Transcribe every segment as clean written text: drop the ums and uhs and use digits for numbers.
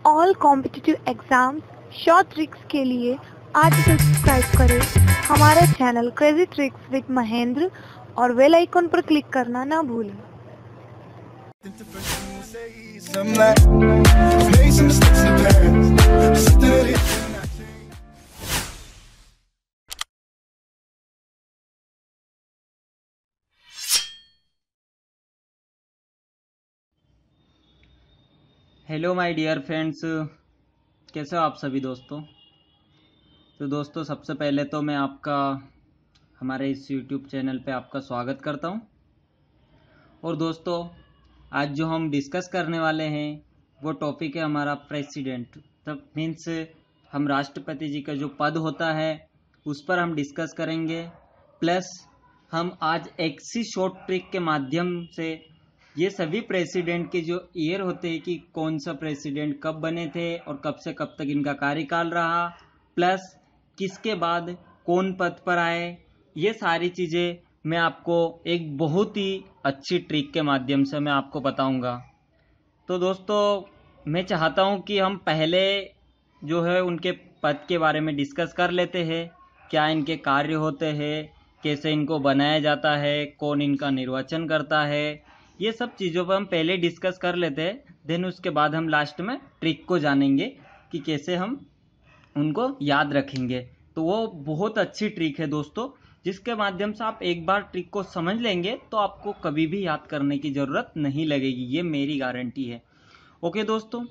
All competitive exams short tricks के लिए आज से सब्सक्राइब करें हमारा channel crazy tricks with Mahendra और बेल आइकन पर क्लिक करना ना भूलें। हेलो माय डियर फ्रेंड्स, कैसे हो आप सभी दोस्तों। तो दोस्तों, सबसे पहले तो मैं आपका हमारे इस यूट्यूब चैनल पे आपका स्वागत करता हूं। और दोस्तों, आज जो हम डिस्कस करने वाले हैं वो टॉपिक है हमारा प्रेसिडेंट, तब मीन्स हम राष्ट्रपति जी का जो पद होता है उस पर हम डिस्कस करेंगे। प्लस हम आज एक सी शॉर्ट ट्रिक के माध्यम से ये सभी प्रेसिडेंट के जो ईयर होते हैं कि कौन सा प्रेसिडेंट कब बने थे और कब से कब तक इनका कार्यकाल रहा, प्लस किसके बाद कौन पद पर आए, ये सारी चीज़ें मैं आपको एक बहुत ही अच्छी ट्रिक के माध्यम से मैं आपको बताऊंगा। तो दोस्तों, मैं चाहता हूं कि हम पहले जो है उनके पद के बारे में डिस्कस कर लेते हैं, क्या इनके कार्य होते हैं, कैसे इनको बनाया जाता है, कौन इनका निर्वाचन करता है, ये सब चीज़ों पर हम पहले डिस्कस कर लेते हैं। देन उसके बाद हम लास्ट में ट्रिक को जानेंगे कि कैसे हम उनको याद रखेंगे। तो वो बहुत अच्छी ट्रिक है दोस्तों, जिसके माध्यम से आप एक बार ट्रिक को समझ लेंगे तो आपको कभी भी याद करने की ज़रूरत नहीं लगेगी, ये मेरी गारंटी है। ओके दोस्तों,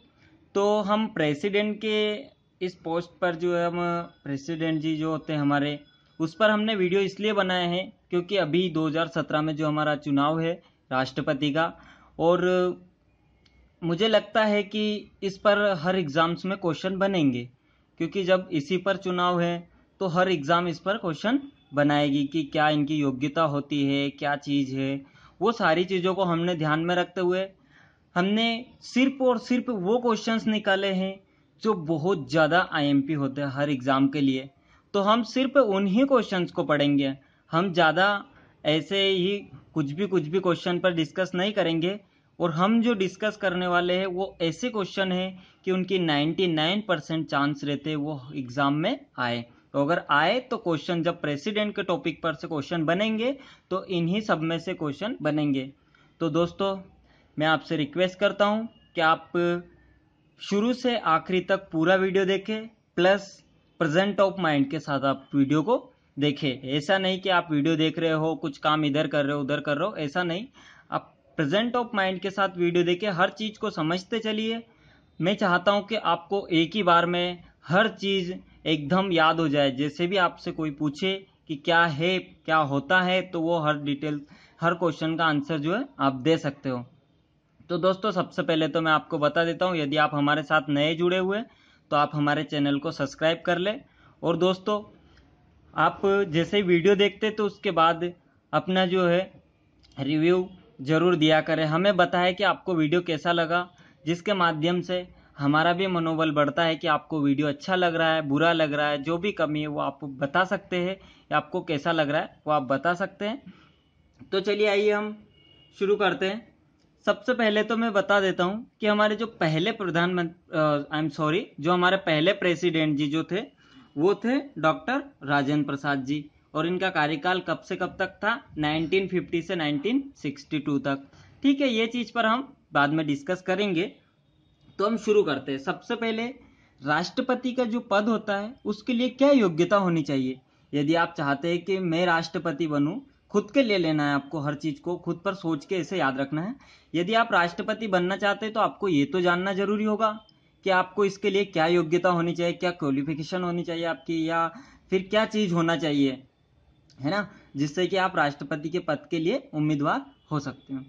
तो हम प्रेसिडेंट के इस पोस्ट पर जो है, हम प्रेसिडेंट जी जो होते हैं हमारे, उस पर हमने वीडियो इसलिए बनाए हैं क्योंकि अभी 2017 में जो हमारा चुनाव है राष्ट्रपति का, और मुझे लगता है कि इस पर हर एग्ज़ाम्स में क्वेश्चन बनेंगे, क्योंकि जब इसी पर चुनाव है तो हर एग्ज़ाम इस पर क्वेश्चन बनाएगी कि क्या इनकी योग्यता होती है, क्या चीज़ है। वो सारी चीज़ों को हमने ध्यान में रखते हुए हमने सिर्फ और सिर्फ वो क्वेश्चंस निकाले हैं जो बहुत ज़्यादा आईएमपी होते हैं हर एग्ज़ाम के लिए। तो हम सिर्फ उन्हीं क्वेश्चंस को पढ़ेंगे, हम ज़्यादा ऐसे ही कुछ भी क्वेश्चन पर डिस्कस नहीं करेंगे। और हम जो डिस्कस करने वाले हैं वो ऐसे क्वेश्चन हैं कि उनकी 99% चांस रहते हैं वो एग्ज़ाम में आए। तो अगर आए तो क्वेश्चन, जब प्रेसिडेंट के टॉपिक पर से क्वेश्चन बनेंगे तो इन्हीं सब में से क्वेश्चन बनेंगे। तो दोस्तों, मैं आपसे रिक्वेस्ट करता हूं कि आप शुरू से आखिरी तक पूरा वीडियो देखें, प्लस प्रेजेंट ऑफ माइंड के साथ आप वीडियो को देखें। ऐसा नहीं कि आप वीडियो देख रहे हो, कुछ काम इधर कर रहे हो उधर कर रहे हो, ऐसा नहीं। आप प्रेजेंट ऑफ माइंड के साथ वीडियो देखें, हर चीज़ को समझते चलिए। मैं चाहता हूं कि आपको एक ही बार में हर चीज़ एकदम याद हो जाए। जैसे भी आपसे कोई पूछे कि क्या है, क्या होता है, तो वो हर डिटेल, हर क्वेश्चन का आंसर जो है आप दे सकते हो। तो दोस्तों, सबसे पहले तो मैं आपको बता देता हूं, यदि आप हमारे साथ नए जुड़े हुए तो आप हमारे चैनल को सब्सक्राइब कर लें। और दोस्तों, आप जैसे ही वीडियो देखते तो उसके बाद अपना जो है रिव्यू ज़रूर दिया करें, हमें बताएं कि आपको वीडियो कैसा लगा, जिसके माध्यम से हमारा भी मनोबल बढ़ता है कि आपको वीडियो अच्छा लग रहा है, बुरा लग रहा है, जो भी कमी है वो आप बता सकते हैं, या आपको कैसा लग रहा है वो आप बता सकते हैं। तो चलिए आइए हम शुरू करते हैं। सबसे पहले तो मैं बता देता हूं कि हमारे जो पहले जो हमारे पहले प्रेसिडेंट जी जो थे वो थे डॉक्टर राजेंद्र प्रसाद जी। और इनका कार्यकाल कब से कब तक था? 1950 से 1962 तक। ठीक है, ये चीज पर हम बाद में डिस्कस करेंगे। तो हम शुरू करते हैं। सबसे पहले, राष्ट्रपति का जो पद होता है उसके लिए क्या योग्यता होनी चाहिए। यदि आप चाहते हैं कि मैं राष्ट्रपति बनूं, खुद के लिए लेना है आपको, हर चीज को खुद पर सोच के इसे याद रखना है। यदि आप राष्ट्रपति बनना चाहते हैं तो आपको ये तो जानना जरूरी होगा कि आपको इसके लिए क्या योग्यता होनी चाहिए, क्या क्वालिफिकेशन होनी चाहिए आपकी, या फिर क्या चीज होना चाहिए, है ना, जिससे कि आप राष्ट्रपति के पद के लिए उम्मीदवार हो सकते हैं।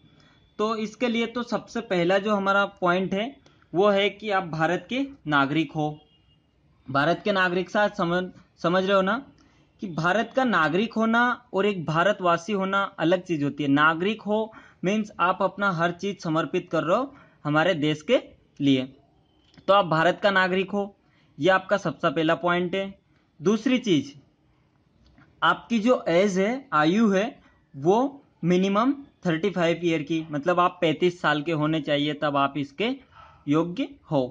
तो इसके लिए तो सबसे पहला जो हमारा पॉइंट है वो है कि आप भारत के नागरिक हो। भारत के नागरिक साथ समझ रहे हो ना कि भारत का नागरिक होना और एक भारतवासी होना अलग चीज होती है। नागरिक हो मीन्स आप अपना हर चीज समर्पित कर रहे हो हमारे देश के लिए, तो आप भारत का नागरिक हो, ये आपका सबसे पहला पॉइंट है। दूसरी चीज, आपकी जो एज है, आयु है, वो मिनिमम 35 ईयर की, मतलब आप 35 साल के होने चाहिए, तब आप इसके योग्य हो।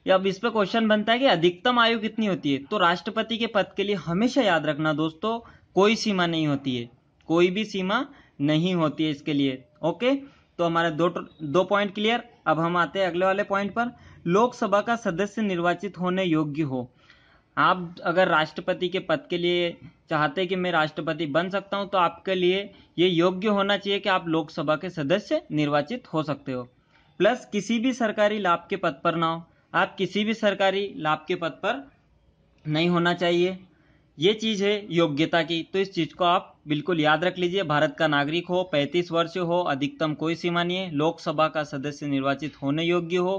या अब इस पे क्वेश्चन बनता है कि अधिकतम आयु कितनी होती है। तो राष्ट्रपति के पद के लिए हमेशा याद रखना दोस्तों, कोई सीमा नहीं होती है, कोई भी सीमा नहीं होती है इसके लिए। ओके, तो हमारे दो पॉइंट क्लियर। अब हम आते हैं अगले वाले पॉइंट पर। लोकसभा का सदस्य निर्वाचित होने योग्य हो। आप अगर राष्ट्रपति के पद के लिए चाहते हैं कि मैं राष्ट्रपति बन सकता हूं, तो आपके लिए ये योग्य होना चाहिए कि आप लोकसभा के सदस्य निर्वाचित हो सकते हो। प्लस किसी भी सरकारी लाभ के पद पर ना हो, आप किसी भी सरकारी लाभ के पद पर नहीं होना चाहिए। ये चीज है योग्यता की, तो इस चीज को आप बिल्कुल याद रख लीजिए। भारत का नागरिक हो, 35 वर्ष हो, अधिकतम कोई सीमा नहीं है, लोकसभा का सदस्य निर्वाचित होने योग्य हो,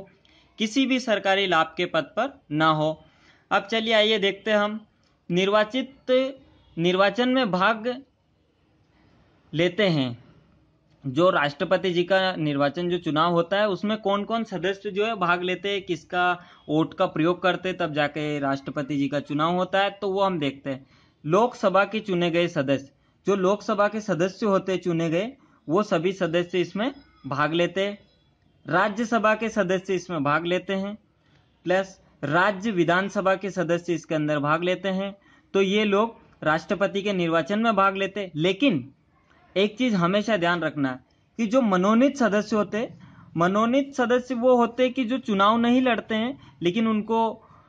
किसी भी सरकारी लाभ के पद पर ना हो। अब चलिए आइए देखते हैं हम निर्वाचन में भाग लेते हैं। जो राष्ट्रपति जी का निर्वाचन जो चुनाव होता है, उसमें कौन कौन सदस्य जो है भाग लेते हैं, किसका वोट का प्रयोग करते हैं, तब जाके राष्ट्रपति जी का चुनाव होता है, तो वो हम देखते हैं। लोकसभा के चुने गए सदस्य, जो लोकसभा के सदस्य होते हैं चुने गए, वो सभी सदस्य इसमें भाग लेते हैं। राज्यसभा के सदस्य इसमें भाग लेते हैं, प्लस राज्य विधानसभा के सदस्य इसके अंदर भाग लेते हैं। तो ये लोग राष्ट्रपति के निर्वाचन में भाग लेते हैं। लेकिन एक चीज हमेशा ध्यान रखना है कि जो मनोनीत सदस्य होते हैं, मनोनीत सदस्य वो होते हैं कि जो चुनाव नहीं लड़ते हैं, लेकिन उनको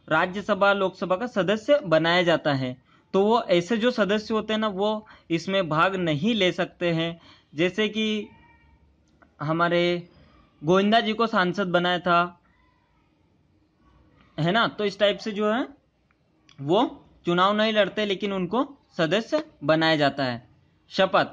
राज्यसभा लोकसभा का सदस्य बनाया जाता है। तो वो ऐसे जो सदस्य होते हैं ना, वो इसमें भाग नहीं ले सकते हैं। जैसे कि हमारे गोविंदा जी को सांसद बनाया था, है ना, तो इस टाइप से जो है वो चुनाव नहीं लड़ते, लेकिन उनको सदस्य बनाया जाता है। शपथ,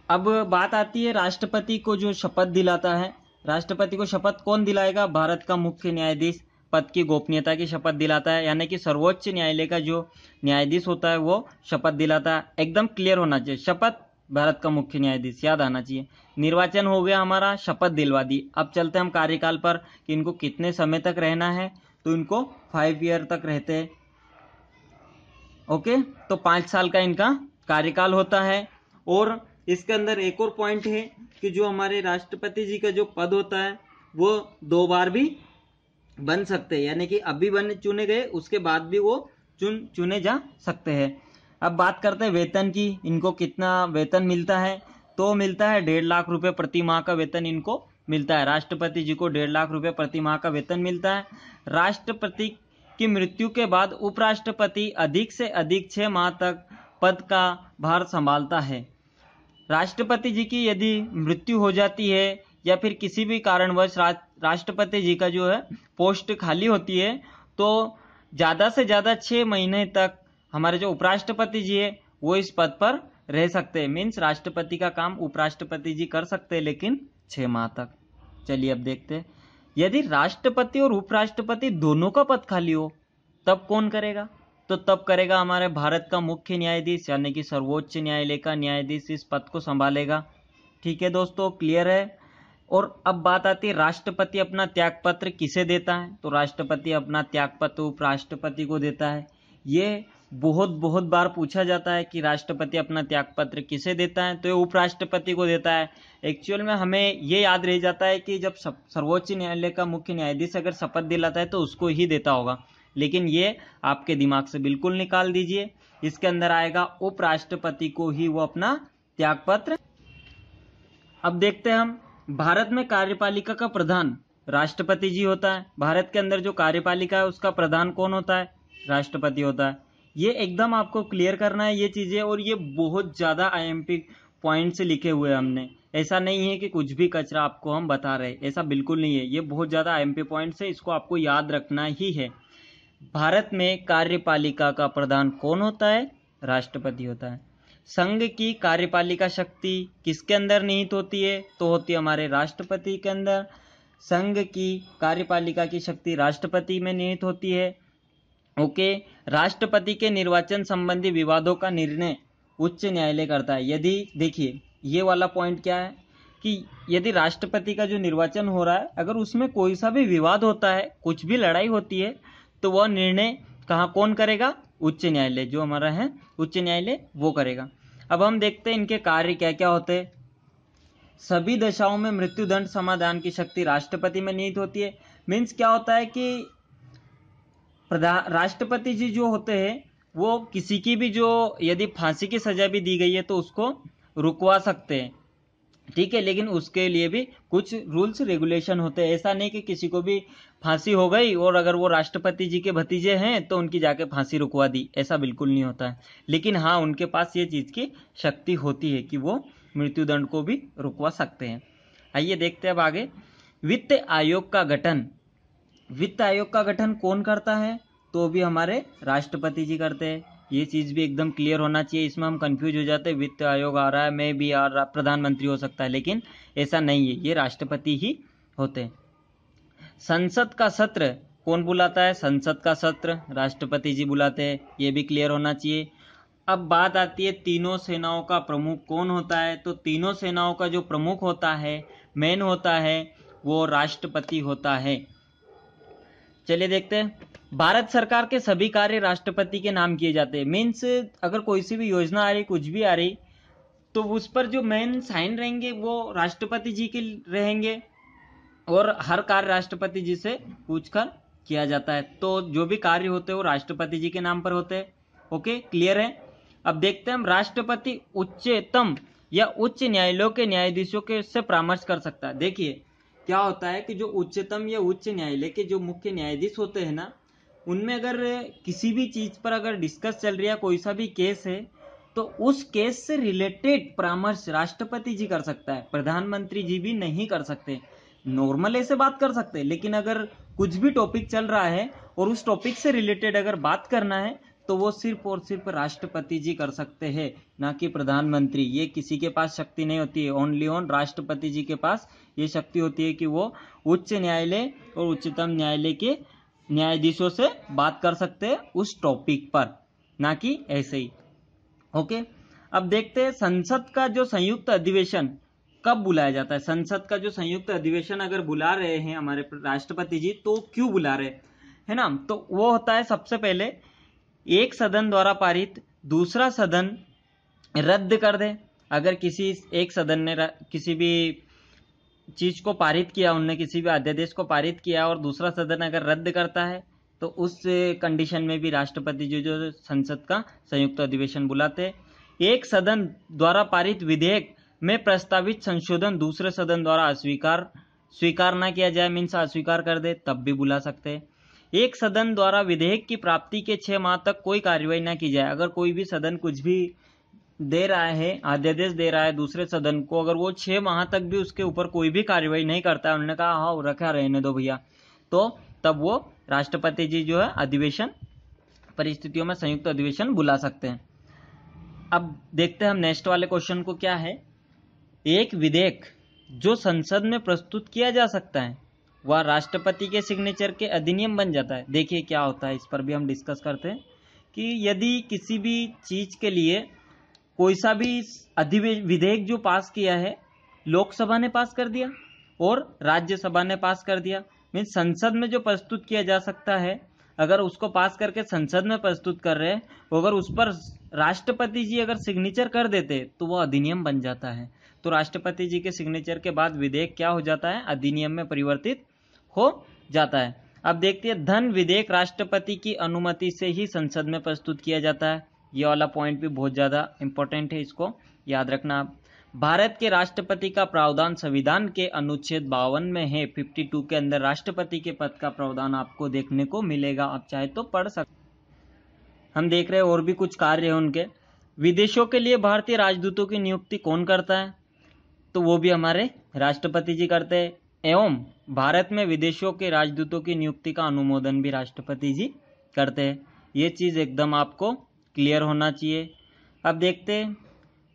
अब बात आती है राष्ट्रपति को जो शपथ दिलाता है। राष्ट्रपति को शपथ कौन दिलाएगा? भारत का मुख्य न्यायाधीश पद की गोपनीयता की शपथ दिलाता है, यानी कि सर्वोच्च न्यायालय का जो न्यायाधीश होता है वो शपथ दिलाता है। एकदम क्लियर होना चाहिए, शपथ भारत का मुख्य न्यायाधीश, याद आना चाहिए। निर्वाचन हो गया हमारा, शपथ दिलवा दी। अब चलते हैं हम कार्यकाल पर कि इनको कितने समय तक रहना है। तो इनको 5 ईयर तक रहते हैं। ओके, तो 5 साल का इनका कार्यकाल होता है। और इसके अंदर एक और पॉइंट है कि जो हमारे राष्ट्रपति जी का जो पद होता है वो 2 बार भी बन सकते हैं, यानी कि अभी चुने गए, उसके बाद भी वो चुने जा सकते हैं। अब बात करते हैं वेतन की। इनको कितना वेतन मिलता है? तो मिलता है 1.5 लाख रुपए प्रति माह का वेतन इनको मिलता है। राष्ट्रपति जी को 1.5 लाख रुपए प्रति माह का वेतन मिलता है। राष्ट्रपति की मृत्यु के बाद उपराष्ट्रपति अधिक से अधिक 6 माह तक पद का भार संभालता है। राष्ट्रपति जी की यदि मृत्यु हो जाती है या फिर किसी भी कारणवश राष्ट्रपति जी का जो है पोस्ट खाली होती है, तो ज्यादा से ज्यादा 6 महीने तक हमारे जो उपराष्ट्रपति जी है वो इस पद पर रह सकते हैं। मीन्स राष्ट्रपति का काम उपराष्ट्रपति जी कर सकते हैं, लेकिन 6 माह तक। चलिए अब देखते हैं, यदि राष्ट्रपति और उपराष्ट्रपति दोनों का पद खाली हो तब कौन करेगा? तो तब करेगा हमारे भारत का मुख्य न्यायाधीश, यानी कि सर्वोच्च न्यायालय का न्यायाधीश इस पद को संभालेगा। ठीक है दोस्तों, क्लियर है। और अब बात आती है राष्ट्रपति अपना त्यागपत्र किसे देता है? तो राष्ट्रपति अपना त्यागपत्र उपराष्ट्रपति को देता है। ये बहुत बार पूछा जाता है कि राष्ट्रपति अपना त्यागपत्र किसे देता है, तो ये उपराष्ट्रपति को देता है। एक्चुअल में हमें ये याद रह जाता है कि जब सर्वोच्च न्यायालय का मुख्य न्यायाधीश अगर शपथ दिलाता है तो उसको ही देता होगा, लेकिन ये आपके दिमाग से बिल्कुल निकाल दीजिए। इसके अंदर आएगा उपराष्ट्रपति को ही वो अपना त्यागपत्र। अब देखते हैं हम, भारत में कार्यपालिका का प्रधान राष्ट्रपति जी होता है। भारत के अंदर जो कार्यपालिका है उसका प्रधान कौन होता है? राष्ट्रपति होता है। ये एकदम आपको क्लियर करना है ये चीजें, और ये बहुत ज्यादा आईएमपी पॉइंट से लिखे हुए हैं हमने। ऐसा नहीं है कि कुछ भी कचरा आपको हम बता रहे, ऐसा बिल्कुल नहीं है। ये बहुत ज्यादा आईएमपी पॉइंट से, इसको आपको याद रखना ही है। भारत में कार्यपालिका का प्रधान कौन होता है? राष्ट्रपति होता है। संघ की कार्यपालिका शक्ति किसके अंदर निहित होती है? तो होती है हमारे राष्ट्रपति के अंदर। संघ की कार्यपालिका की शक्ति राष्ट्रपति में निहित होती है। ओके, राष्ट्रपति के निर्वाचन संबंधी विवादों का निर्णय उच्च न्यायालय करता है। यदि देखिए ये वाला पॉइंट क्या है कि यदि राष्ट्रपति का जो निर्वाचन हो रहा है, अगर उसमें कोई सा भी विवाद होता है, कुछ भी लड़ाई होती है, तो वह निर्णय कौन करेगा? उच्च न्यायालय, जो हमारा है उच्च न्यायालय, वो करेगा। अब हम देखते हैं इनके कार्य क्या क्या होते हैं। सभी दशाओं में मृत्युदंड समाधान की शक्ति राष्ट्रपति में निहित होती है। मीन्स क्या होता है कि राष्ट्रपति जी जो होते हैं वो किसी की भी जो यदि फांसी की सजा भी दी गई है तो उसको रुकवा सकते हैं, ठीक है। लेकिन उसके लिए भी कुछ रूल्स रेगुलेशन होते हैं। ऐसा नहीं कि किसी को भी फांसी हो गई और अगर वो राष्ट्रपति जी के भतीजे हैं तो उनकी जाके फांसी रुकवा दी, ऐसा बिल्कुल नहीं होता है। लेकिन हाँ, उनके पास ये चीज की शक्ति होती है कि वो मृत्युदंड को भी रुकवा सकते हैं। आइए देखते हैं अब आगे। वित्त आयोग का गठन, वित्त आयोग का गठन कौन करता है? तो भी हमारे राष्ट्रपति जी करते हैं। ये चीज भी एकदम क्लियर होना चाहिए, इसमें हम कंफ्यूज हो जाते हैं। वित्त आयोग आ रहा है, मैं भी आ रहा, प्रधानमंत्री हो सकता है, लेकिन ऐसा नहीं है, ये राष्ट्रपति ही होते हैं। संसद का सत्र कौन बुलाता है? संसद का सत्र राष्ट्रपति जी बुलाते हैं, ये भी क्लियर होना चाहिए। अब बात आती है तीनों सेनाओं का प्रमुख कौन होता है? तो तीनों सेनाओं का जो प्रमुख होता है, मेन होता है, वो राष्ट्रपति होता है। चलिए देखते हैं। भारत सरकार के सभी कार्य राष्ट्रपति के नाम किए जाते हैं। मीन्स अगर कोई सी भी योजना आ रही, कुछ भी आ रही, तो उस पर जो मेन साइन रहेंगे वो राष्ट्रपति जी के रहेंगे और हर कार्य राष्ट्रपति जी से पूछकर किया जाता है। तो जो भी कार्य होते हैं वो राष्ट्रपति जी के नाम पर होते हैं। ओके, क्लियर है। अब देखते हैं हम, राष्ट्रपति उच्चतम या उच्च न्यायालयों के न्यायाधीशों के से परामर्श कर सकता है। देखिए क्या होता है कि जो उच्चतम या उच्च न्यायालय के जो मुख्य न्यायाधीश होते हैं ना, उनमें अगर किसी भी चीज पर अगर डिस्कस चल रही है, कोई सा भी केस है, तो उस केस से रिलेटेड परामर्श राष्ट्रपति जी कर सकता है, प्रधानमंत्री जी भी नहीं कर सकते। नॉर्मल ऐसे बात कर सकते हैं, लेकिन अगर कुछ भी टॉपिक चल रहा है और उस टॉपिक से रिलेटेड अगर बात करना है तो वो सिर्फ और सिर्फ राष्ट्रपति जी कर सकते हैं, ना कि प्रधानमंत्री। ये किसी के पास शक्ति नहीं होती है, ओनली ऑन राष्ट्रपति जी के पास ये शक्ति होती है कि वो उच्च न्यायालय और उच्चतम न्यायालय के न्यायाधीशों से बात कर सकते हैं उस टॉपिक पर, ना कि ऐसे ही। ओके, अब देखते हैं संसद का जो संयुक्त अधिवेशन कब बुलाया जाता है। संसद का जो संयुक्त अधिवेशन अगर बुला रहे हैं हमारे राष्ट्रपति जी, तो क्यों बुला रहे है ना? तो वो होता है सबसे पहले एक सदन द्वारा पारित दूसरा सदन रद्द कर दे। अगर किसी एक सदन ने किसी भी चीज को पारित किया, उनने किसी भी अध्यादेश को पारित किया और दूसरा सदन अगर रद्द करता है, तो उस कंडीशन में भी राष्ट्रपति जी जो संसद का संयुक्त अधिवेशन बुलाते हैं। एक सदन द्वारा पारित विधेयक में प्रस्तावित संशोधन दूसरे सदन द्वारा स्वीकार ना किया जाए, मीन्स अस्वीकार कर दे, तब भी बुला सकते हैं। एक सदन द्वारा विधेयक की प्राप्ति के 6 माह तक कोई कार्यवाही ना की जाए। अगर कोई भी सदन कुछ भी दे रहा है, अध्यादेश दे रहा है दूसरे सदन को, अगर वो 6 माह तक भी उसके ऊपर कोई भी कार्यवाही नहीं करता है, उन्होंने कहा हाँ रखा रहने दो भैया, तो तब वो राष्ट्रपति जी जो है अधिवेशन परिस्थितियों में संयुक्त अधिवेशन बुला सकते हैं। अब देखते हैं हम नेक्स्ट वाले क्वेश्चन को क्या है। एक विधेयक जो संसद में प्रस्तुत किया जा सकता है वह राष्ट्रपति के सिग्नेचर के अधिनियम बन जाता है। देखिए क्या होता है, इस पर भी हम डिस्कस करते हैं कि यदि किसी भी चीज के लिए कोई सा भी विधेयक जो पास किया है, लोकसभा ने पास कर दिया और राज्यसभा ने पास कर दिया, मीन संसद में जो प्रस्तुत किया जा सकता है, अगर उसको पास करके संसद में प्रस्तुत कर रहे हैं, अगर उस पर राष्ट्रपति जी अगर सिग्नेचर कर देते तो वो अधिनियम बन जाता है। तो राष्ट्रपति जी के सिग्नेचर के बाद विधेयक क्या हो जाता है? अधिनियम में परिवर्तित हो जाता है। अब देखते हैं, धन विधेयक राष्ट्रपति की अनुमति से ही संसद में प्रस्तुत किया जाता है। ये वाला पॉइंट भी बहुत ज्यादा इंपॉर्टेंट है, इसको याद रखना आप। भारत के राष्ट्रपति का प्रावधान संविधान के अनुच्छेद 52 में है। 52 के अंदर राष्ट्रपति के पद का प्रावधान आपको देखने को मिलेगा, आप चाहे तो पढ़ सकते। हम देख रहे हैं और भी कुछ कार्य है उनके। विदेशों के लिए भारतीय राजदूतों की नियुक्ति कौन करता है? तो वो भी हमारे राष्ट्रपति जी करते हैं, एवं भारत में विदेशों के राजदूतों की नियुक्ति का अनुमोदन भी राष्ट्रपति जी करते हैं। ये चीज एकदम आपको क्लियर होना चाहिए। अब देखते हैं,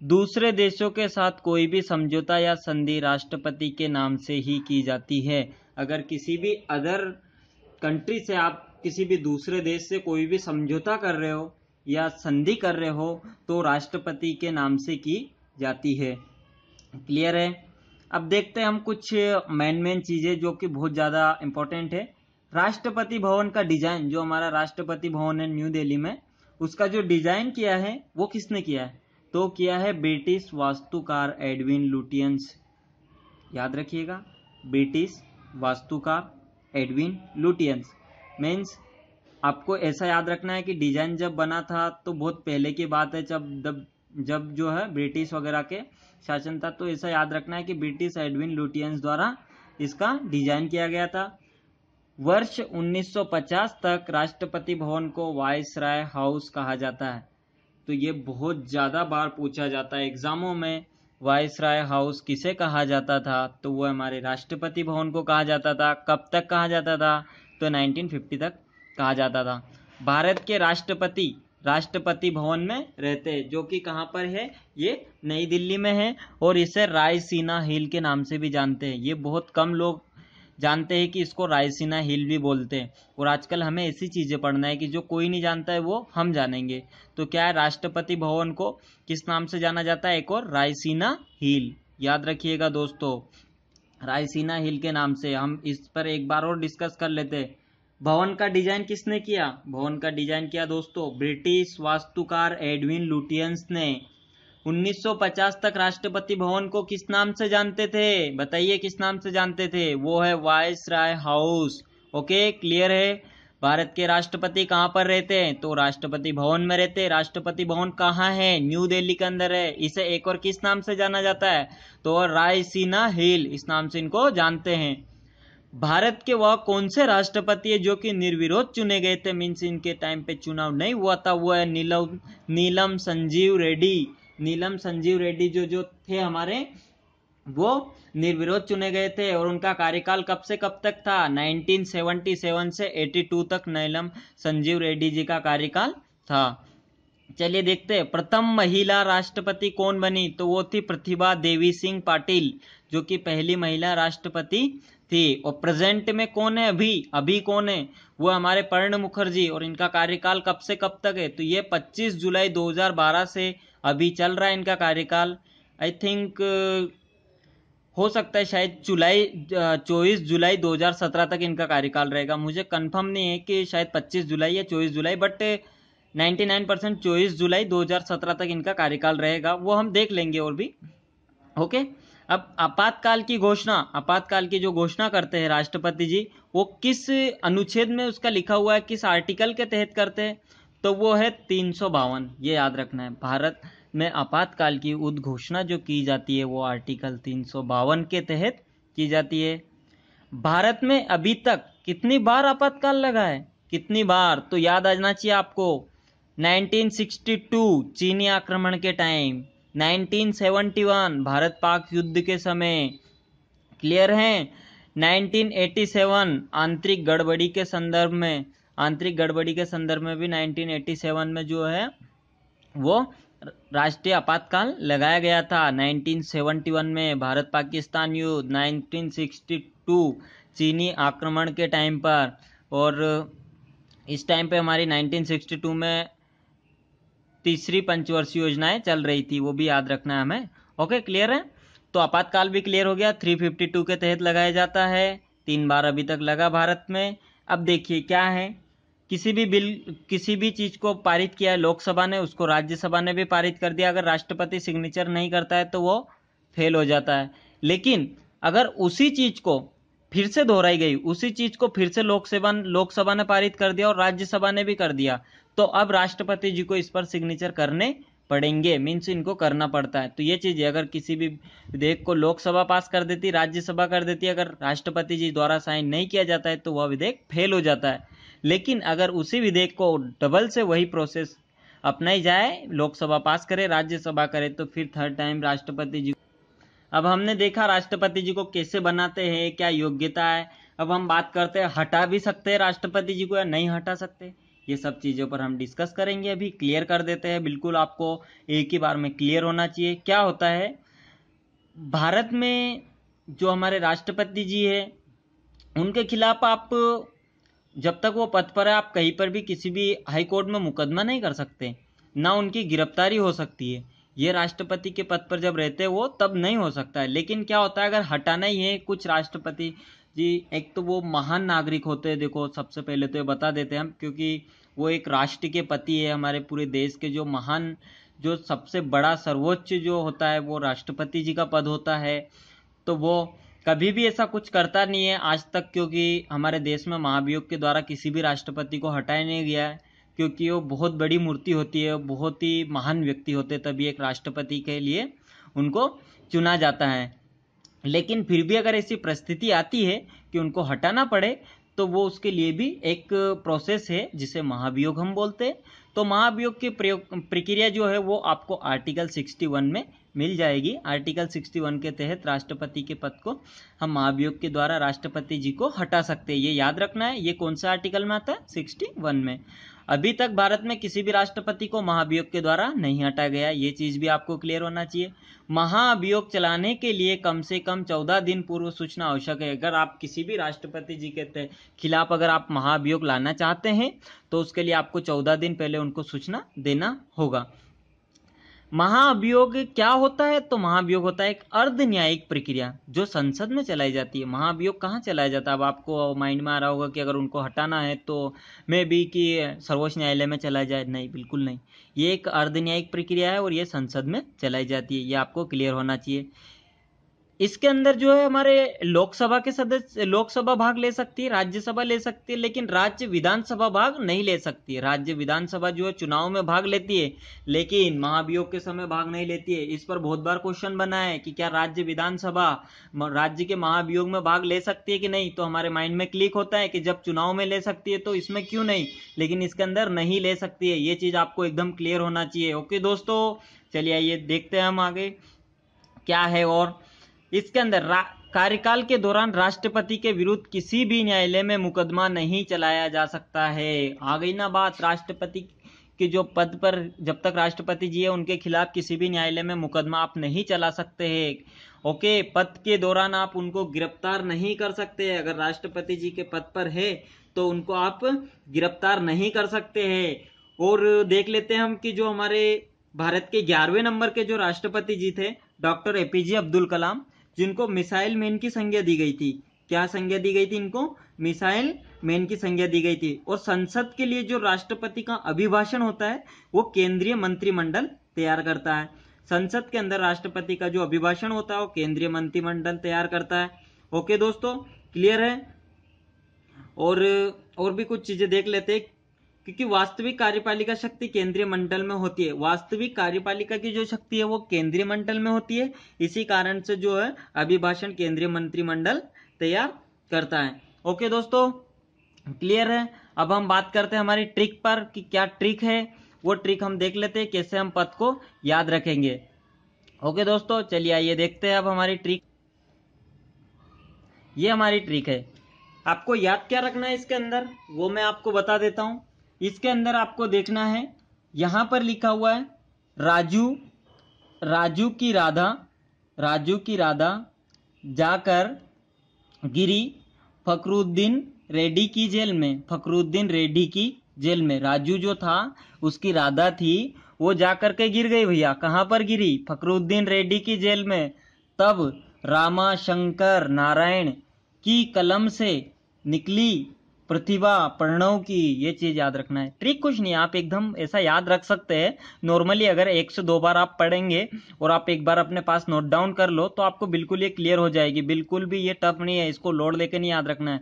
दूसरे देशों के साथ कोई भी समझौता या संधि राष्ट्रपति के नाम से ही की जाती है। अगर किसी भी अदर कंट्री से आप किसी भी दूसरे देश से कोई भी समझौता कर रहे हो या संधि कर रहे हो तो राष्ट्रपति के नाम से की जाती है। क्लियर है। अब देखते हैं हम कुछ मेन चीजें जो कि बहुत ज्यादा इंपॉर्टेंट है। राष्ट्रपति भवन का डिजाइन, जो हमारा राष्ट्रपति भवन है न्यू दिल्ली में, उसका जो डिजाइन किया है वो किसने किया है? तो किया है ब्रिटिश वास्तुकार एडविन लुटियंस। याद रखिएगा, ब्रिटिश वास्तुकार एडविन लुटियंस। मीन्स आपको ऐसा याद रखना है कि डिजाइन जब बना था तो बहुत पहले की बात है, जब जो है ब्रिटिश वगैरह के शासन था। तो ऐसा याद रखना है कि ब्रिटिश एडविन लुटियंस द्वारा इसका डिजाइन किया गया था। वर्ष 1950 तक राष्ट्रपति भवन को वायसराय हाउस कहा जाता है। तो ये बहुत ज्यादा बार पूछा जाता है एग्जामों में, वायसराय हाउस किसे कहा जाता था? तो वो हमारे राष्ट्रपति भवन को कहा जाता था। कब तक कहा जाता था? तो 1950 तक कहा जाता था। भारत के राष्ट्रपति भवन में रहते हैं, जो कि कहाँ पर है? ये नई दिल्ली में है, और इसे रायसीना हिल के नाम से भी जानते हैं। ये बहुत कम लोग जानते हैं कि इसको रायसीना हिल भी बोलते हैं, और आजकल हमें ऐसी चीजें पढ़ना है कि जो कोई नहीं जानता है वो हम जानेंगे। तो क्या है, राष्ट्रपति भवन को किस नाम से जाना जाता है? एक और, रायसीना हिल। याद रखिएगा दोस्तों, रायसीना हिल के नाम से। हम इस पर एक बार और डिस्कस कर लेते हैं। भवन का डिजाइन किसने किया? भवन का डिजाइन किया दोस्तों ब्रिटिश वास्तुकार एडविन लुटियंस ने। 1950 तक राष्ट्रपति भवन को किस नाम से जानते थे? बताइए किस नाम से जानते थे? वो है वायसराय हाउस। ओके, क्लियर है। भारत के राष्ट्रपति कहाँ पर रहते हैं? तो राष्ट्रपति भवन में रहते हैं। राष्ट्रपति भवन कहाँ है? न्यू दिल्ली के अंदर है। इसे एक और किस नाम से जाना जाता है? तो रायसीना हिल, इस नाम से इनको जानते हैं। भारत के वह कौन से राष्ट्रपति है जो कि निर्विरोध चुने गए थे? मीन्स इनके टाइम पे चुनाव नहीं हुआ था। वो है नीलम संजीव रेड्डी। नीलम संजीव रेड्डी जो थे हमारे, वो निर्विरोध चुने गए थे। और उनका कार्यकाल कब से कब तक था? 1977 से 82 तक नीलम संजीव रेड्डी जी का कार्यकाल था। चलिए देखते हैं, प्रथम महिला राष्ट्रपति कौन बनी? तो वो थी प्रतिभा देवी सिंह पाटिल, जो कि पहली महिला राष्ट्रपति थी। और प्रेजेंट में कौन है? अभी कौन है? वो हमारे प्रणब मुखर्जी। और इनका कार्यकाल कब से कब तक है? तो ये 25 जुलाई 2012 से अभी चल रहा है इनका कार्यकाल। आई थिंक हो सकता है शायद 24 जुलाई 2017 तक इनका कार्यकाल रहेगा। मुझे कंफर्म नहीं है कि शायद 25 जुलाई या 24 जुलाई, बट 99% 24 जुलाई 2017 तक इनका कार्यकाल रहेगा। वो हम देख लेंगे और भी। ओके, अब आपातकाल की जो घोषणा करते हैं राष्ट्रपति जी, वो किस अनुच्छेद में उसका लिखा हुआ है, किस आर्टिकल के तहत करते हैं? तो वो है 352। ये याद रखना है, भारत में आपातकाल की उद्घोषणा जो की जाती है वो आर्टिकल 352 के तहत की जाती है। भारत में अभी तक कितनी बार आपातकाल लगा है? कितनी बार? तो याद आना चाहिए आपको। 1962 चीनी आक्रमण के टाइम, 1971 भारत पाक युद्ध के समय, क्लियर है। 1987 आंतरिक गड़बड़ी के संदर्भ में भी 1987 में जो है वो राष्ट्रीय आपातकाल लगाया गया था। 1971 में भारत पाकिस्तान युद्ध, 1962 चीनी आक्रमण के टाइम पर, और इस टाइम पे हमारी 1962 में तीसरी पंचवर्षीय योजनाएं चल रही थी, वो भी याद रखना है हमें। ओके, क्लियर है। तो आपातकाल भी क्लियर हो गया। 352 के तहत लगाया जाता है, 3 बार अभी तक लगा भारत में। अब देखिए क्या है, किसी भी चीज को पारित किया है लोकसभा ने, उसको राज्यसभा ने भी पारित कर दिया। अगर राष्ट्रपति सिग्नेचर नहीं करता है तो वो फेल हो जाता है। लेकिन अगर उसी चीज को फिर से दोहराई गई, उसी चीज को फिर से लोकसभा ने पारित कर दिया और राज्यसभा ने भी कर दिया, तो अब राष्ट्रपति जी को इस पर सिग्नेचर करने पड़ेंगे। मीन्स इनको करना पड़ता है। तो ये चीज, अगर किसी भी विधेयक को लोकसभा पास कर देती, राज्यसभा कर देती, अगर राष्ट्रपति जी द्वारा साइन नहीं किया जाता है तो वह विधेयक फेल हो जाता है। लेकिन अगर उसी विधेयक को डबल से वही प्रोसेस अपनाई जाए, लोकसभा पास करे, राज्यसभा करे, तो फिर थर्ड टाइम राष्ट्रपति जी। अब हमने देखा राष्ट्रपति जी को कैसे बनाते हैं, क्या योग्यता है। अब हम बात करते हैं, हटा भी सकते हैं राष्ट्रपति जी को या नहीं हटा सकते। ये सब चीजों पर हम डिस्कस करेंगे। अभी क्लियर कर देते हैं, बिल्कुल आपको एक ही बार में क्लियर होना चाहिए। क्या होता है, भारत में जो हमारे राष्ट्रपति जी है, उनके खिलाफ आप जब तक वो पद पर है, आप कहीं पर भी किसी भी हाई कोर्ट में मुकदमा नहीं कर सकते, ना उनकी गिरफ्तारी हो सकती है। ये राष्ट्रपति के पद पर जब रहते हैं वो तब नहीं हो सकता है। लेकिन क्या होता है, अगर हटाना ही है कुछ राष्ट्रपति जी, एक तो वो महान नागरिक होते हैं। देखो, सबसे पहले तो ये बता देते हैं हम, क्योंकि वो एक राष्ट्र के पति है, हमारे पूरे देश के जो महान, जो सबसे बड़ा सर्वोच्च जो होता है वो राष्ट्रपति जी का पद होता है। तो वो कभी भी ऐसा कुछ करता नहीं है आज तक, क्योंकि हमारे देश में महाभियोग के द्वारा किसी भी राष्ट्रपति को हटाया नहीं गया है, क्योंकि वो बहुत बड़ी मूर्ति होती है, बहुत ही महान व्यक्ति होते हैं, तभी एक राष्ट्रपति के लिए उनको चुना जाता है। लेकिन फिर भी अगर ऐसी परिस्थिति आती है कि उनको हटाना पड़े तो वो उसके लिए भी एक प्रोसेस है जिसे महाभियोग हम बोलते हैं। तो महाभियोग की प्रक्रिया जो है वो आपको आर्टिकल 61 में मिल जाएगी। आर्टिकल 61 के तहत राष्ट्रपति के पद को हम महाभियोग के द्वारा राष्ट्रपति जी को हटा सकते हैं। ये याद रखना है। ये कौन सा आर्टिकल में आता है? 61 में। अभी तक भारत में किसी भी राष्ट्रपति को महाभियोग के द्वारा नहीं हटाया गया, ये चीज भी आपको क्लियर होना चाहिए। महाभियोग चलाने के लिए कम से कम 14 दिन पूर्व सूचना आवश्यक है। अगर आप किसी भी राष्ट्रपति जी के खिलाफ अगर आप महाभियोग लाना चाहते हैं तो उसके लिए आपको 14 दिन पहले उनको सूचना देना होगा। महाभियोग क्या होता है? तो महाभियोग होता है एक अर्ध न्यायिक प्रक्रिया जो संसद में चलाई जाती है। महाभियोग कहाँ चलाया जाता है? अब आपको माइंड में आ रहा होगा कि अगर उनको हटाना है तो मे बी कि सर्वोच्च न्यायालय में चला जाए। नहीं, बिल्कुल नहीं। ये एक अर्ध न्यायिक प्रक्रिया है और ये संसद में चलाई जाती है। ये आपको क्लियर होना चाहिए। इसके अंदर जो है हमारे लोकसभा के सदस्य, लोकसभा भाग ले सकती है, राज्यसभा ले सकती है, लेकिन राज्य विधानसभा भाग नहीं ले सकती है। राज्य विधानसभा जो है चुनाव में भाग लेती है लेकिन महाभियोग के समय भाग नहीं लेती है। इस पर बहुत बार क्वेश्चन बना है कि क्या राज्य विधानसभा राज्य के महाभियोग में भाग ले सकती है कि नहीं। तो हमारे माइंड में क्लिक होता है कि जब चुनाव में ले सकती है तो इसमें क्यों नहीं, लेकिन इसके अंदर नहीं ले सकती है। ये चीज आपको एकदम क्लियर होना चाहिए। ओके दोस्तों, चलिए आइए देखते हैं हम आगे क्या है। और इसके अंदर कार्यकाल के दौरान राष्ट्रपति के विरुद्ध किसी भी न्यायालय में मुकदमा नहीं चलाया जा सकता है। आ गई ना बात? राष्ट्रपति के जो पद पर जब तक राष्ट्रपति जी है उनके खिलाफ किसी भी न्यायालय में मुकदमा आप नहीं चला सकते हैं। ओके, पद के दौरान आप उनको गिरफ्तार नहीं कर सकते हैं। अगर राष्ट्रपति जी के पद पर है तो उनको आप गिरफ्तार नहीं कर सकते हैं। और देख लेते हैं हम कि जो हमारे भारत के 11वें नंबर के जो राष्ट्रपति जी थे डॉक्टर एपीजे अब्दुल कलाम, जिनको मिसाइल मैन की संज्ञा दी गई थी। क्या संज्ञा दी गई थी इनको? मिसाइल मैन की संज्ञा दी गई थी। और संसद के लिए जो राष्ट्रपति का अभिभाषण होता है वो केंद्रीय मंत्रिमंडल तैयार करता है। संसद के अंदर राष्ट्रपति का जो अभिभाषण होता है वो केंद्रीय मंत्रिमंडल तैयार करता है। ओके दोस्तों, क्लियर है? और भी कुछ चीजें देख लेते हैं, क्योंकि वास्तविक कार्यपालिका शक्ति केंद्रीय मंडल में होती है। वास्तविक कार्यपालिका की जो शक्ति है वो केंद्रीय मंडल में होती है। इसी कारण से जो है अभिभाषण केंद्रीय मंत्रिमंडल तैयार करता है। ओके दोस्तों, क्लियर है? अब हम बात करते हैं हमारी ट्रिक पर कि क्या ट्रिक है। वो ट्रिक हम देख लेते हैं कैसे हम पद को याद रखेंगे। ओके दोस्तों, चलिए आइए देखते हैं अब हमारी ट्रिक। ये हमारी ट्रिक है। आपको याद क्या रखना है इसके अंदर वो मैं आपको बता देता हूं। इसके अंदर आपको देखना है, यहां पर लिखा हुआ है राजू की राधा जाकर गिरी फखरुद्दीन रेड्डी की जेल में। फखरुद्दीन रेड्डी की जेल में राजू जो था उसकी राधा थी वो जाकर के गिर गई। भैया कहां पर गिरी? फखरुद्दीन रेड्डी की जेल में। तब रामा शंकर नारायण की कलम से निकली प्रतिभा प्रणव की। ये चीज याद रखना है। ट्रिक कुछ नहीं, आप एकदम ऐसा याद रख सकते हैं। नॉर्मली अगर 1 से 2 बार आप पढ़ेंगे और आप एक बार अपने पास नोट डाउन कर लो तो आपको बिल्कुल ये क्लियर हो जाएगी। बिल्कुल भी ये टफ नहीं है, इसको लोड लेके नहीं याद रखना है।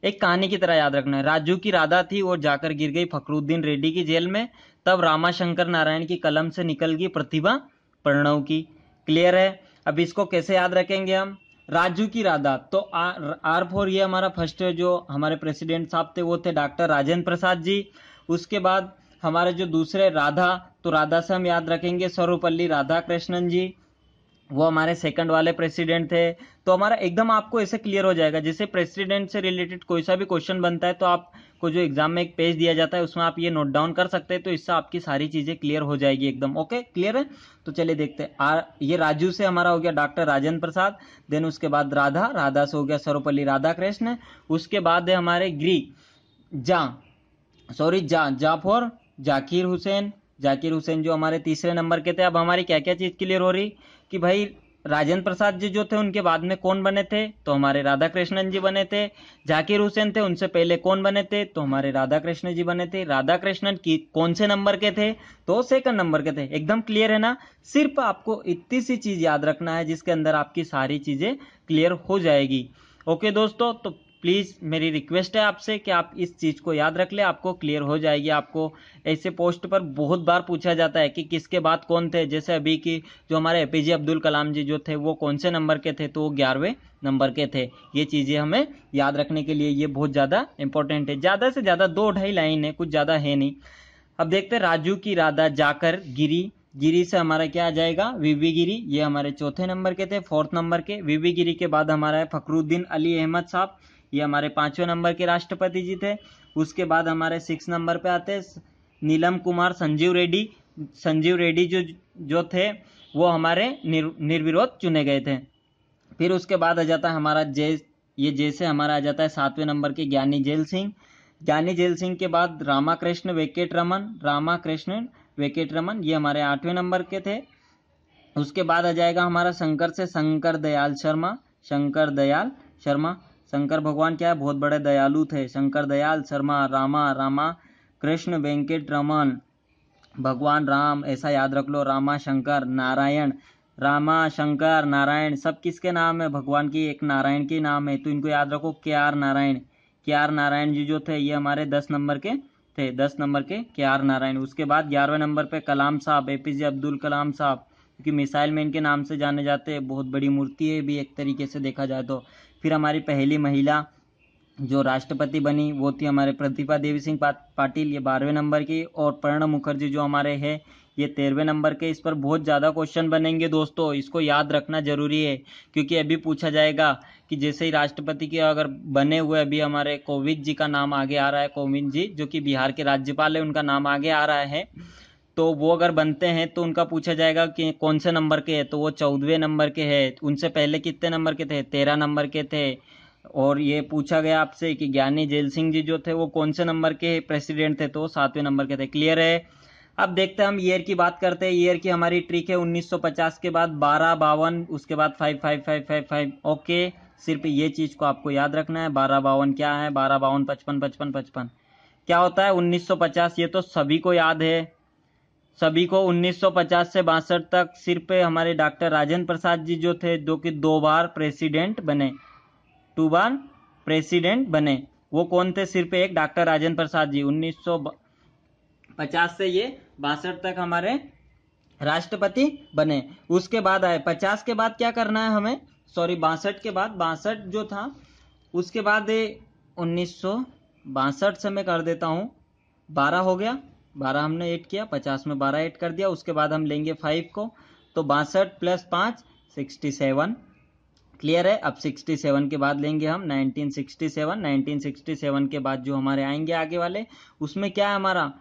एक कहानी की तरह याद रखना है। राजू की राधा थी और जाकर गिर गई फखरुद्दीन रेड्डी की जेल में। तब रामाशंकर नारायण की कलम से निकल गई प्रतिभा प्रणव की। क्लियर है? अब इसको कैसे याद रखेंगे हम? राजू की राधा, तो R4 ये हमारा फर्स्ट जो हमारे प्रेसिडेंट साहब थे वो थे डॉक्टर राजेंद्र प्रसाद जी। उसके बाद हमारे जो दूसरे राधा, तो राधा से हम याद रखेंगे सर्वपल्ली राधाकृष्णन जी, वो हमारे सेकंड वाले प्रेसिडेंट थे। तो हमारा एकदम आपको ऐसे क्लियर हो जाएगा। जैसे प्रेसिडेंट से रिलेटेड कोई सा भी क्वेश्चन बनता है तो आपको जो एग्जाम में एक पेज दिया जाता है उसमें आप ये नोट डाउन कर सकते हैं, तो इससे आपकी सारी चीजें क्लियर हो जाएगी एकदम। ओके, क्लियर है? तो चलिए देखते हैं। ये राजू से हमारा हो गया डॉक्टर राजेंद्र प्रसाद, देन उसके बाद राधा से हो गया सर्वपल्ली राधाकृष्ण। उसके बाद है हमारे जा फॉर जाकिर हुसैन जो हमारे तीसरे नंबर के थे। अब हमारी क्या क्या चीज क्लियर हो रही कि भाई राजेंद्र प्रसाद जी जो थे उनके बाद में कौन बने थे, तो हमारे राधा कृष्णन जी बने थे। जाकिर हुसैन थे, उनसे पहले कौन बने थे, तो हमारे राधा कृष्ण जी बने थे। राधा कृष्णन की कौन से नंबर के थे, तो सेकंड नंबर के थे। एकदम क्लियर है ना। सिर्फ आपको इतनी सी चीज याद रखना है जिसके अंदर आपकी सारी चीजें क्लियर हो जाएगी। ओके दोस्तों, तो प्लीज मेरी रिक्वेस्ट है आपसे कि आप इस चीज को याद रख ले, आपको क्लियर हो जाएगी। आपको ऐसे पोस्ट पर बहुत बार पूछा जाता है कि किसके बाद कौन थे, जैसे अभी की जो हमारे एपीजे अब्दुल कलाम जी जो थे वो कौन से नंबर के थे, तो वो 11वें नंबर के थे। ये चीजें हमें याद रखने के लिए ये बहुत ज्यादा इंपॉर्टेंट है। ज्यादा से ज्यादा 2-2.5 लाइन है, कुछ ज्यादा है नहीं। अब देखते हैं, राजू की राधा जाकर गिरी, गिरी से हमारा क्या आ जाएगा, वीवी गिरी। ये हमारे चौथे नंबर के थे, 4th नंबर के। वीवी गिरी के बाद हमारा है फखरुद्दीन अली अहमद साहब, ये हमारे 5वें नंबर के राष्ट्रपति जी थे। उसके बाद हमारे 6 नंबर पे आते हैं नीलम कुमार संजीव रेड्डी। संजीव रेड्डी जो थे वो हमारे निर्विरोध चुने गए थे। फिर उसके बाद आ जाता है हमारा ये जैसे हमारा आ जाता है 7वें नंबर के ज्ञानी जेल सिंह। ज्ञानी जेल सिंह के बाद रामाकृष्ण वेंकटरमन, रामाकृष्ण वेंकटरमन ये हमारे 8वें नंबर के थे। उसके बाद आ जाएगा हमारा शंकर से शंकर दयाल शर्मा, शंकर दयाल शर्मा। शंकर भगवान क्या है, बहुत बड़े दयालु थे। शंकर दयाल शर्मा, रामा कृष्ण वेंकटरमन, भगवान राम, ऐसा याद रख लो। रामा शंकर नारायण, रामा शंकर नारायण सब किसके नाम है, भगवान की, एक नारायण के नाम है, तो इनको याद रखो। के आर नारायण, के आर नारायण जी जो थे ये हमारे 10 नंबर के थे, 10 नंबर के आर नारायण। उसके बाद 11वें नंबर पे कलाम साहब, एपीजे अब्दुल कलाम साहब, क्योंकि मिसाइल मैन के नाम से जाने जाते हैं, बहुत बड़ी मूर्ति है भी एक तरीके से देखा जाए तो। फिर हमारी पहली महिला जो राष्ट्रपति बनी वो थी हमारे प्रतिभा देवी सिंह पाटिल, ये 12वें नंबर की। और प्रणब मुखर्जी जो हमारे हैं ये 13वें नंबर के। इस पर बहुत ज़्यादा क्वेश्चन बनेंगे दोस्तों, इसको याद रखना जरूरी है, क्योंकि अभी पूछा जाएगा कि जैसे ही राष्ट्रपति के अगर बने हुए अभी हमारे कोविंद जी का नाम आगे आ रहा है, कोविंद जी जो कि बिहार के राज्यपाल है, उनका नाम आगे आ रहा है, तो वो अगर बनते हैं तो उनका पूछा जाएगा कि कौन से नंबर के हैं, तो वो 14वें नंबर के हैं। उनसे पहले कितने नंबर के थे, 13 नंबर के थे। और ये पूछा गया आपसे कि ज्ञानी जेल सिंह जी जो थे वो कौन से नंबर के प्रेसिडेंट थे, तो 7वें नंबर के थे। क्लियर है। अब देखते हैं हम ईयर की बात करते हैं। ईयर की हमारी ट्रिक है 1950 के बाद 1252, उसके बाद 55555। ओके, सिर्फ ये चीज को आपको याद रखना है। 1252 क्या है, 1252 55 55 55 क्या होता है 1950, ये तो सभी को याद है, सभी को। 1950 से 62 तक सिर्फ हमारे डॉक्टर राजेंद्र प्रसाद जी जो थे, जो कि 2 बार प्रेसिडेंट बने, 2 बार प्रेसिडेंट बने। वो कौन थे, सिर्फ एक डॉक्टर राजेंद्र प्रसाद जी। 1950 से ये 62 तक हमारे राष्ट्रपति बने। उसके बाद आए 50 के बाद क्या करना है हमें, सॉरी 62 के बाद, 62 जो था उसके बाद 1962 से मैं कर देता हूं 12 हो गया, 12 हमने ऐड किया, 50 में 12 ऐड कर दिया। उसके बाद हम लेंगे 5 को, तो 62 + 5 67। क्लियर है। अब 67 के बाद लेंगे हम 1967। 1967 के बाद जो हमारे आएंगे आगे वाले, उसमें क्या है हमारा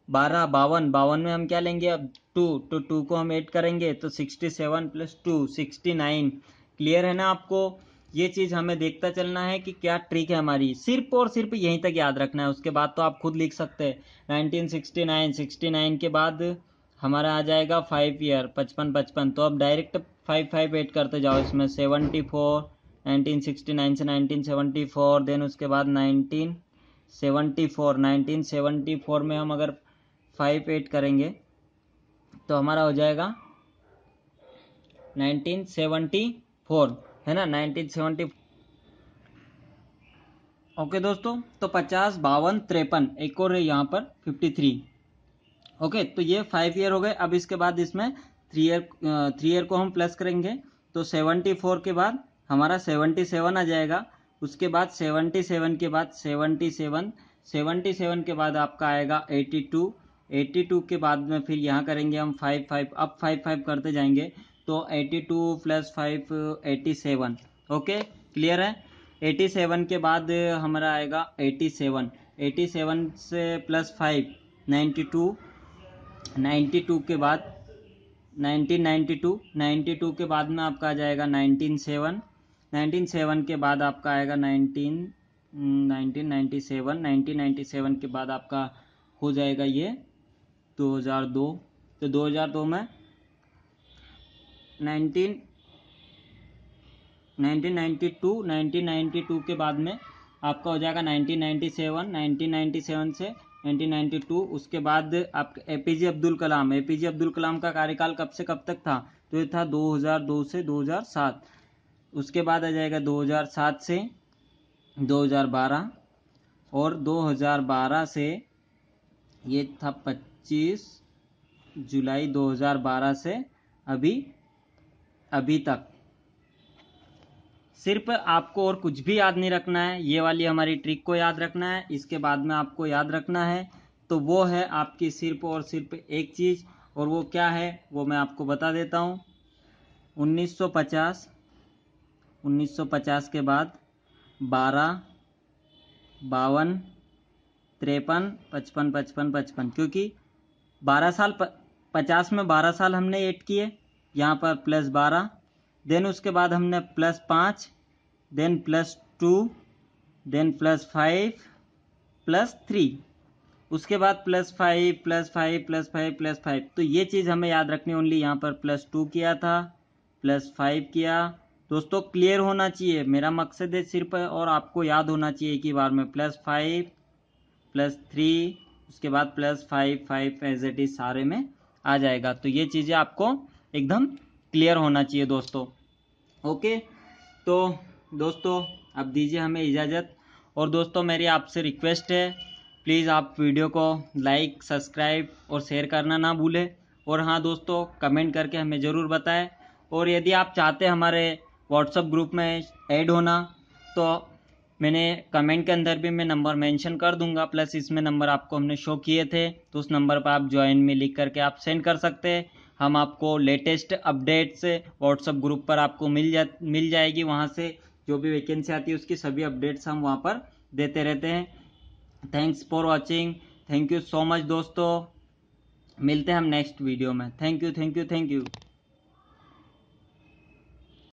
12 52, 52 में हम क्या लेंगे अब 2, तो 2 को हम ऐड करेंगे, तो 67 + 2 69। क्लियर है ना आपको। ये चीज हमें देखता चलना है कि क्या ट्रिक है हमारी, सिर्फ और सिर्फ यहीं तक याद रखना है। उसके बाद तो आप खुद लिख सकते हैं। 1969, 69 के बाद हमारा आ जाएगा 5 ईयर 55 55, तो अब डायरेक्ट 5 ऐड करते जाओ इसमें। 74 1969 से 1974, देन उसके बाद 1974, 1974 में हम अगर 5 ऐड करेंगे तो हमारा हो जाएगा 1974, है ना 1974। ओके दोस्तों, तो 50 52 53, एक और है यहाँ पर 53। ओके, तो ये 5 ईयर हो गए। अब इसके बाद इसमें 3 ईयर को हम प्लस करेंगे, तो 74 के बाद हमारा 77 आ जाएगा। उसके बाद 77 के बाद 77 के बाद आपका आएगा 82। 82 के बाद में फिर यहाँ करेंगे हम 5 अब 5 करते जाएंगे, तो 82 + 5 87। ओके, क्लियर है। 87 के बाद हमारा आएगा 87, 87 से +5 92, 92 के बाद 1992, 92 के बाद में आपका आ जाएगा 197, 197 के बाद आपका आएगा 1997, 1997 के बाद आपका हो जाएगा ये 2002। तो 2002 में 19 1992 के बाद में आपका हो जाएगा 1997, 1997 से 1992। उसके बाद आपका एपीजे अब्दुल कलाम का कार्यकाल कब से कब तक था, तो ये था 2002 से 2007। उसके बाद आ जाएगा 2007 से 2012, और 2012 से ये था 25 जुलाई 2012 से अभी तक। सिर्फ आपको और कुछ भी याद नहीं रखना है, ये वाली हमारी ट्रिक को याद रखना है। इसके बाद में आपको याद रखना है तो वो है आपकी सिर्फ और सिर्फ एक चीज़, और वो क्या है वो मैं आपको बता देता हूँ। 1950 के बाद 12, 52, 53, 55, 55, 55, क्योंकि 12 साल 50 में 12 साल हमने ऐड किए, यहाँ पर +12, देन उसके बाद हमने +5, देन +2, देन +5, +3, उसके बाद +5, +5, +5, +5। तो ये चीज़ हमें याद रखनी ओनली। यहाँ पर +2 किया था, +5 किया। दोस्तों क्लियर होना चाहिए, मेरा मकसद है सिर्फ, और आपको याद होना चाहिए एक ही बार में। +5, +3, उसके बाद +5, 5 एज इट इज सारे में आ जाएगा। तो ये चीज़ें आपको एकदम क्लियर होना चाहिए दोस्तों। ओके, तो दोस्तों अब दीजिए हमें इजाज़त। और दोस्तों मेरी आपसे रिक्वेस्ट है, प्लीज़ आप वीडियो को लाइक, सब्सक्राइब और शेयर करना ना भूलें। और हाँ दोस्तों, कमेंट करके हमें ज़रूर बताएं। और यदि आप चाहते हैं हमारे व्हाट्सएप ग्रुप में ऐड होना, तो मैंने कमेंट के अंदर भी मैं नंबर मेंशन कर दूंगा, प्लस इसमें नंबर आपको हमने शो किए थे, तो उस नंबर पर आप ज्वाइन में लिख करके आप सेंड कर सकते हैं। हम आपको लेटेस्ट अपडेट्स व्हाट्सएप ग्रुप पर आपको मिल जाएगी। वहाँ से जो भी वैकेंसी आती है उसकी सभी अपडेट्स हम वहाँ पर देते रहते हैं। Thanks for watching, thank you so much दोस्तों। मिलते हैं हम नेक्स्ट वीडियो में। Thank you.